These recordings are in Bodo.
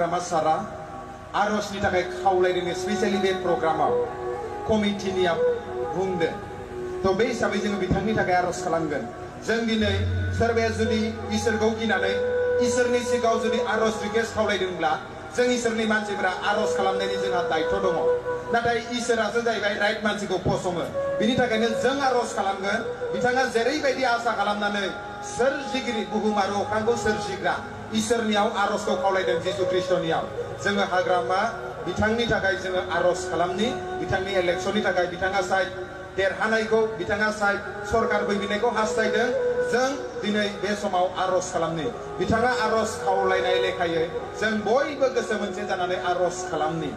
हाग्रामा सारा आरजनि थाखाय खावलायदों स्पेशली बे प्रग्रामाव कमिटिनिया बुंदों तो बे हिसाबै जोङो बिथांनि थाखाय आरज खालामगोन जों दिनै सोरबाया जुदि इसोरखौ गिनानै इसोरनि सिगाङाव जुदि आरज रिक्वेस्ट खावलायदोंब्ला जों इसोरनि मानसिफोरा आरज खालामनायनि जोंहा दायित्व दङ नाथाय इसोरासो जाहैबाय राइट मानसिखौ फसङो बिनि थाखायनो जों आरज खालामगोन बिथाङा जेरैबायदि आसा खालामनानै सोरजिगिरि बुहुम आरो अख्रांखौ सोरजिग्रा इसोरनियाव आरजखौ खावलायदों जिसु ख्रिस्टनियाव जोङो हाग्रामा बिथांनि थाखाय जोङो आरज खालामनि बिथांनि इलेक्शननि थाखाय बिथाङा साइड देरहानायखौ बिथाङा साइड सरकार फैफिननायखौ हास्थायदों जों दिनै बे समाव आरज खालामनि बिथाङा आरज खावलायनाय लेखायै जों बयबो गोसो मोनसे जानानै आरज खालामनि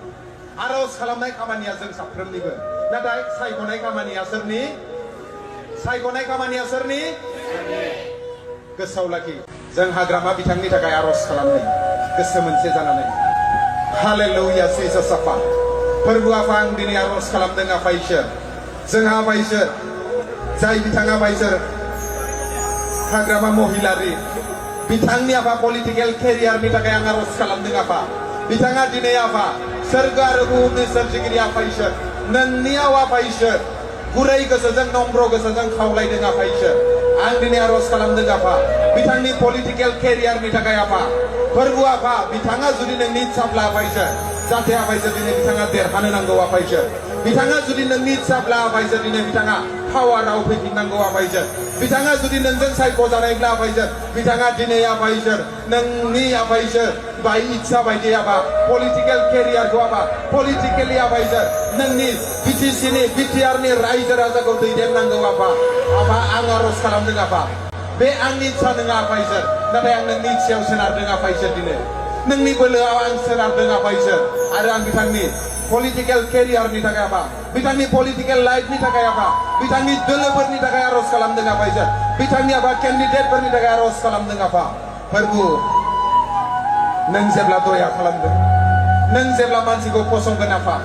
आरज खालामनाय खामानिया जों साफ्रोमनिबो नाथाय सायख'नाय खामानिया सोरनि गोसोआव लाखि जों हाग्रामा बिथांनि थाखाय आरज खालामनि गोसो मोनसे जानानै हालेलुया जिसास आफा फोरबो आफा आं दिनै आरज खालामदों आफा इसोर जोंहा आफा इसोर जाय बिथाङा आफा इसोर हाग्रामा महिलारि बिथांनि आफा पलिटिकेल केरियारनि थाखाय आं आरज खालामदों आफा बिथाङा दिनै आफा सोरगो आरो बुहुमनि सोरजिगिरि आफा इसोर नोंनियाव आफा इसोर गुरै गोसोजों नम्र गोसोजों खावलायदों आफा इसोर आं दिनै आरज खालामदों आफा बिथांनि पलिटिकेल केरियारनि थाखाय आफा फोरबो आफा बिथाङा जुदि नोंनि इच्छाब्ला आफा इसोर जाहाथे आफा इसोर दिनै बिथाङा देरहानो नांगौ आफा इसोर बिथाङा जुदि नोंनि इच्छाब्ला आफा इसोर दिनै बिथाङा पावाराव फैफिननांगौ आफा इसोर बिथाङा जुदि नोंजों सायख'जानायब्ला आफा इसोर बिथाङा दिनै आफा इसोर नोंनि आफा इसोर बाय इच्छा बायदि आफा पलिटिकेल केरियारखौ आफा पलिटिकेलि आफा इसोर नोंनि बिटिसिनि बिटिआरनि रायजो राजाखौ दैदेननांगौ आफा आं आरज खालामदों आफा बे आंनि इच्छा नङा आफा इसोर नाथाय आं नोंनि इच्छायाव सोनारदों आफा इसोर दिनै नोंनि बोलोआव आं सोनारदों आफा इसोर आरो आं बिथांनि पलिटिकेल केरियारनि थाखाय आफा बिथांनि पलिटिकेल लाइफनि थाखाय आफा बिथांनि दोलोफोरनि थाखाय आरज खालामदों आफा इसोर बिथांनि आफा केन्डिडेटफोरनि थाखाय आरज खालामदों आफा फोरबो नों जेब्ला दया खालामगोन नों जेब्ला मानसिखौ फसंगोन आफा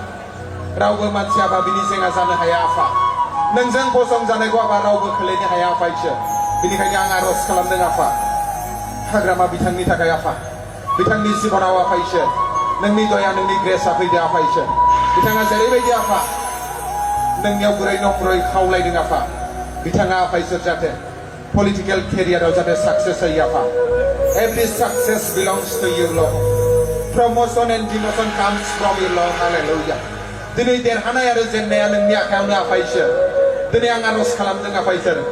रावबो मानसि आफा बिनि जेंना जानो हाया आफा नोंजों फसंजानायखौ आफा रावबो खोलैनो हाया आफा इसोर बेनिखायनो आं आरज खालामदों आफा हाग्रामा बिथांनि थाखाय आफा बिथांनि जिबनाव आफा इसोर नोंनि दया नोंनि ग्रेसआ फैदो आफा इसोर बिथाङा जेरैबायदि आफा नोंनियाव गुरै नम्रै खावलायदों आफा बिथाङा आफा इसोर जाहाथे पलिटिकेल केरियाराव जाहाथे साक्सेस जायो आफा every success belongs to you Lord promotion and demotion comes from you Lord hallelujah दिनै देरहानाय आरो जेननाया नोंनि आखायावनो आफा इसोर दिनै आं आरज खालामदों आफा इसोर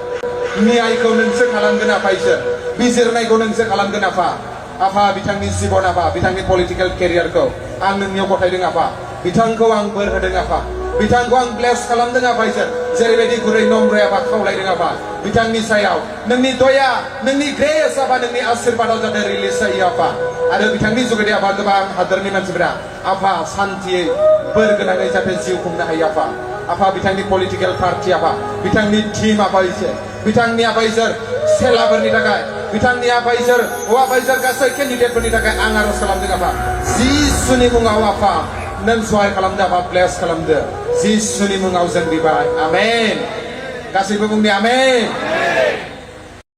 न्यायखौ नोंसो खालामगोन आफा इसोर बिजिरनायखौ नोंसो खालामगोन आफा बिथांनि जिबन आफा बिथांनि पलिटिकेल केरियारखौ आं नोंनियाव गथायदों आफा बिथांखौ आं बोर होदों आफा बिथांखौ आं ब्लेस खालामदों आफा इसोर जेरैबायदि गुरै नम्रै आफा खावलायदों आफा बिथांनि सायाव नोंनि दया नोंनि ग्रेस आफा नोंनि आशीर्बादाव जाहाथे रिलिज जायो आफा आरो बिथांनि जुगेदि आफा गोबां हादरनि मानसिफोरा आफा सान्थियै बोर गोनाङै जाहाथे जिउ खुंनो हायो आफा बिथांनि पलिटिकेल पार्टि आफा बिथांनि टीम आफा इसोर बिथांनि आफा इसोर सेलाफोरनि थाखाय बिथांनि आफा इसोर आफा इसोर गासै केन्डिडेटफोरनि थाखाय आं आरज खालामदों आफा जिसुनि मुङाव आफा नों सहाय खालामदो आफा ब्लेस खालामदो जिसुनि मुङाव जों बिबाय आमेन गासैबो बुंनि आमेन